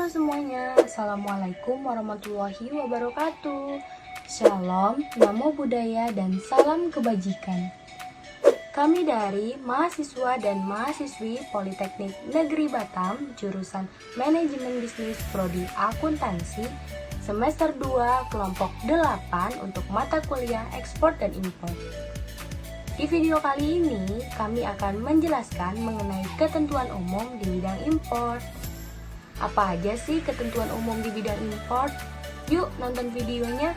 semuanya, Assalamualaikum warahmatullahi wabarakatuh. Shalom, namo buddhaya, dan salam kebajikan. Kami dari mahasiswa dan mahasiswi Politeknik Negeri Batam, jurusan Manajemen Bisnis Prodi Akuntansi, semester 2, kelompok 8 untuk mata kuliah ekspor dan impor. Di video kali ini, kami akan menjelaskan mengenai ketentuan umum di bidang impor. Apa aja sih ketentuan umum di bidang impor? Yuk nonton videonya.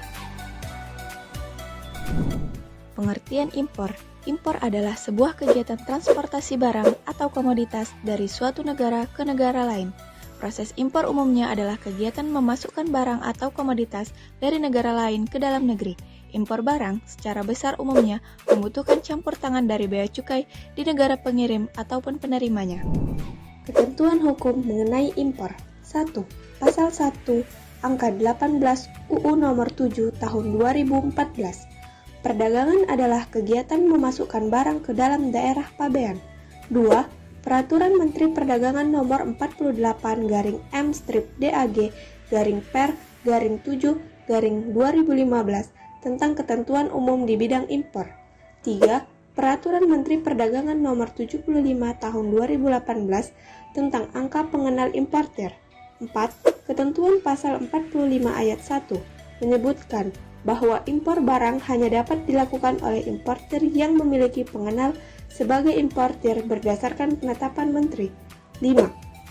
Pengertian impor. Impor adalah sebuah kegiatan transportasi barang atau komoditas dari suatu negara ke negara lain. Proses impor umumnya adalah kegiatan memasukkan barang atau komoditas dari negara lain ke dalam negeri. Impor barang secara besar umumnya membutuhkan campur tangan dari bea cukai di negara pengirim ataupun penerimanya. Ketentuan hukum mengenai impor. 1. Pasal 1, Angka 18 UU Nomor 7 Tahun 2014. Perdagangan adalah kegiatan memasukkan barang ke dalam daerah pabean. 2. Peraturan Menteri Perdagangan Nomor 48-DAG/Per/7/2015 tentang ketentuan umum di bidang impor. 3. Peraturan Menteri Perdagangan Nomor 75 Tahun 2018 tentang angka pengenal importer. 4. Ketentuan Pasal 45 Ayat 1 menyebutkan bahwa impor barang hanya dapat dilakukan oleh importer yang memiliki pengenal sebagai importer berdasarkan penetapan Menteri. 5.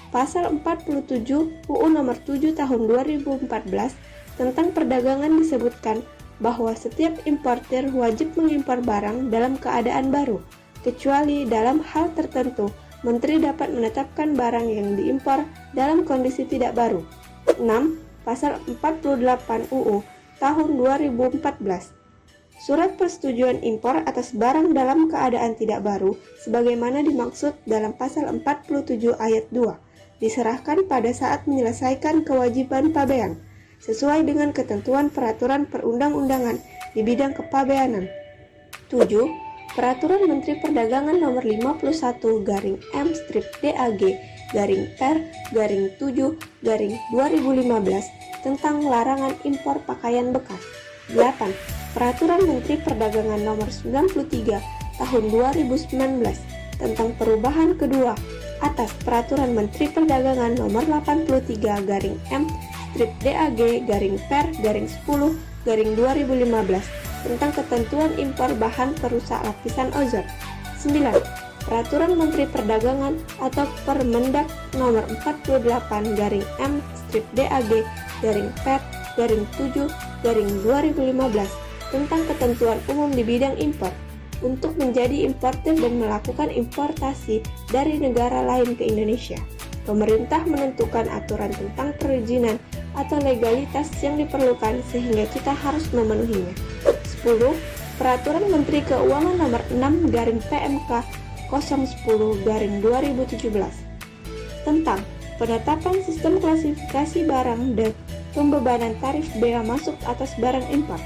Pasal 47 UU Nomor 7 Tahun 2014 tentang perdagangan disebutkan bahwa setiap importer wajib mengimpor barang dalam keadaan baru, kecuali dalam hal tertentu, Menteri dapat menetapkan barang yang diimpor dalam kondisi tidak baru. 6. Pasal 48 UU Tahun 2014. Surat persetujuan impor atas barang dalam keadaan tidak baru, sebagaimana dimaksud dalam Pasal 47 Ayat 2, diserahkan pada saat menyelesaikan kewajiban pabean, sesuai dengan ketentuan peraturan perundang-undangan di bidang kepabeanan. 7. Peraturan Menteri Perdagangan Nomor 51-M-DAG/Per/7/2015 tentang larangan impor pakaian bekas. 8. Peraturan Menteri Perdagangan Nomor 93 Tahun 2019 tentang perubahan kedua atas Peraturan Menteri Perdagangan Nomor 83-MDAG/Per/10/2015 tentang ketentuan impor bahan perusak lapisan ozon. 9. Peraturan Menteri Perdagangan atau Permendak Nomor 48-DAG/Per/7/2015 tentang ketentuan umum di bidang impor untuk menjadi importer dan melakukan importasi dari negara lain ke Indonesia. Pemerintah menentukan aturan tentang perizinan atau legalitas yang diperlukan sehingga kita harus memenuhinya. 10. Peraturan Menteri Keuangan Nomor 6/PMK 010/2017 tentang penetapan sistem klasifikasi barang dan pembebanan tarif bea masuk atas barang impor.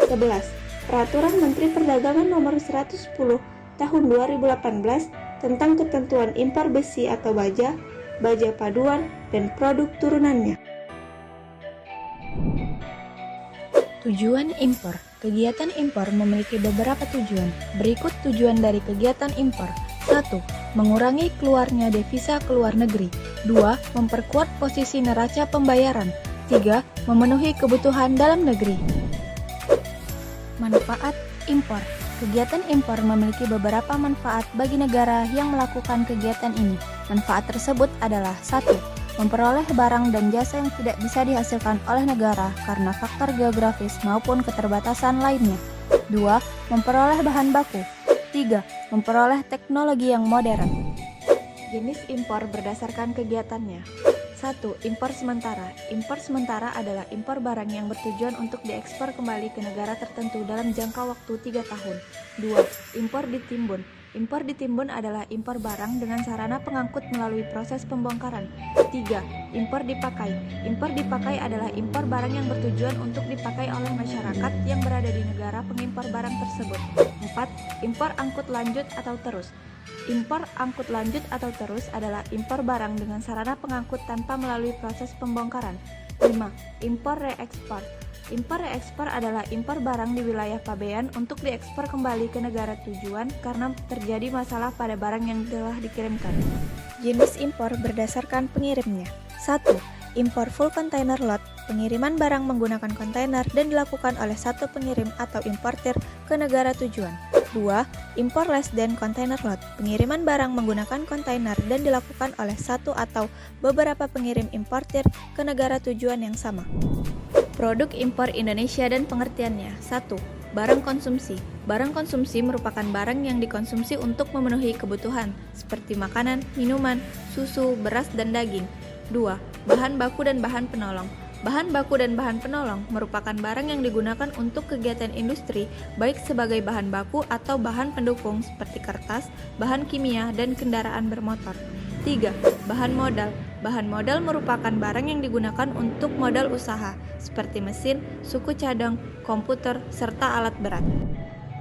11. Peraturan Menteri Perdagangan Nomor 110 Tahun 2018 tentang ketentuan impor besi atau baja, baja paduan, dan produk turunannya. Tujuan impor. Kegiatan impor memiliki beberapa tujuan. Berikut tujuan dari kegiatan impor. 1. Mengurangi keluarnya devisa ke luar negeri. 2. Memperkuat posisi neraca pembayaran. 3. Memenuhi kebutuhan dalam negeri. Manfaat impor. Kegiatan impor memiliki beberapa manfaat bagi negara yang melakukan kegiatan ini. Manfaat tersebut adalah 1. Memperoleh barang dan jasa yang tidak bisa dihasilkan oleh negara karena faktor geografis maupun keterbatasan lainnya. 2. Memperoleh bahan baku. 3. Memperoleh teknologi yang modern. Jenis impor berdasarkan kegiatannya. 1. Impor sementara. Impor sementara adalah impor barang yang bertujuan untuk diekspor kembali ke negara tertentu dalam jangka waktu 3 tahun. 2. Impor ditimbun. Impor ditimbun adalah impor barang dengan sarana pengangkut melalui proses pembongkaran. 3. Impor dipakai. Impor dipakai adalah impor barang yang bertujuan untuk dipakai oleh masyarakat yang berada di negara pengimpor barang tersebut. 4. Impor angkut lanjut atau terus. Impor angkut lanjut atau terus adalah impor barang dengan sarana pengangkut tanpa melalui proses pembongkaran. 5. Impor reekspor. Impor reekspor adalah impor barang di wilayah pabean untuk diekspor kembali ke negara tujuan karena terjadi masalah pada barang yang telah dikirimkan. Jenis impor berdasarkan pengirimnya. 1. Impor full container lot, pengiriman barang menggunakan kontainer dan dilakukan oleh satu pengirim atau importir ke negara tujuan. 2. Impor less than container lot, pengiriman barang menggunakan kontainer dan dilakukan oleh satu atau beberapa pengirim importir ke negara tujuan yang sama. Produk impor Indonesia dan pengertiannya. 1. Barang konsumsi. Barang konsumsi merupakan barang yang dikonsumsi untuk memenuhi kebutuhan, seperti makanan, minuman, susu, beras, dan daging. 2. Bahan baku dan bahan penolong. Bahan baku dan bahan penolong merupakan barang yang digunakan untuk kegiatan industri, baik sebagai bahan baku atau bahan pendukung seperti kertas, bahan kimia, dan kendaraan bermotor. 3. Bahan modal. Bahan modal merupakan barang yang digunakan untuk modal usaha, seperti mesin, suku cadang, komputer, serta alat berat.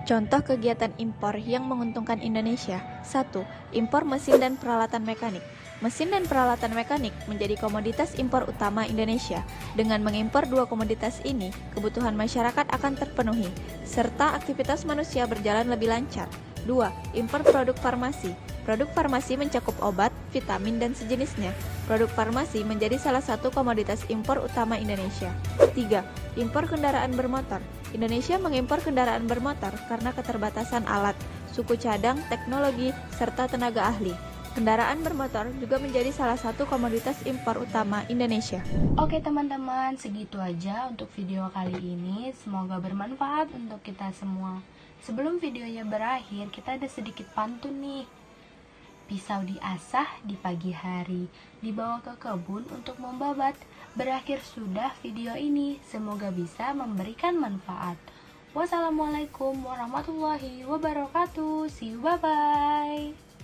Contoh kegiatan impor yang menguntungkan Indonesia. 1. Impor mesin dan peralatan mekanik. Mesin dan peralatan mekanik menjadi komoditas impor utama Indonesia. Dengan mengimpor dua komoditas ini, kebutuhan masyarakat akan terpenuhi, serta aktivitas manusia berjalan lebih lancar. 2. Impor produk farmasi. Produk farmasi mencakup obat, vitamin, dan sejenisnya. Produk farmasi menjadi salah satu komoditas impor utama Indonesia. 3. Impor kendaraan bermotor. Indonesia mengimpor kendaraan bermotor karena keterbatasan alat, suku cadang, teknologi, serta tenaga ahli. Kendaraan bermotor juga menjadi salah satu komoditas impor utama Indonesia. Oke teman-teman, segitu aja untuk video kali ini. Semoga bermanfaat untuk kita semua. Sebelum videonya berakhir, kita ada sedikit pantun nih. Pisau diasah di pagi hari, dibawa ke kebun untuk membabat. Berakhir sudah video ini, semoga bisa memberikan manfaat. Wassalamualaikum warahmatullahi wabarakatuh. See you, bye-bye.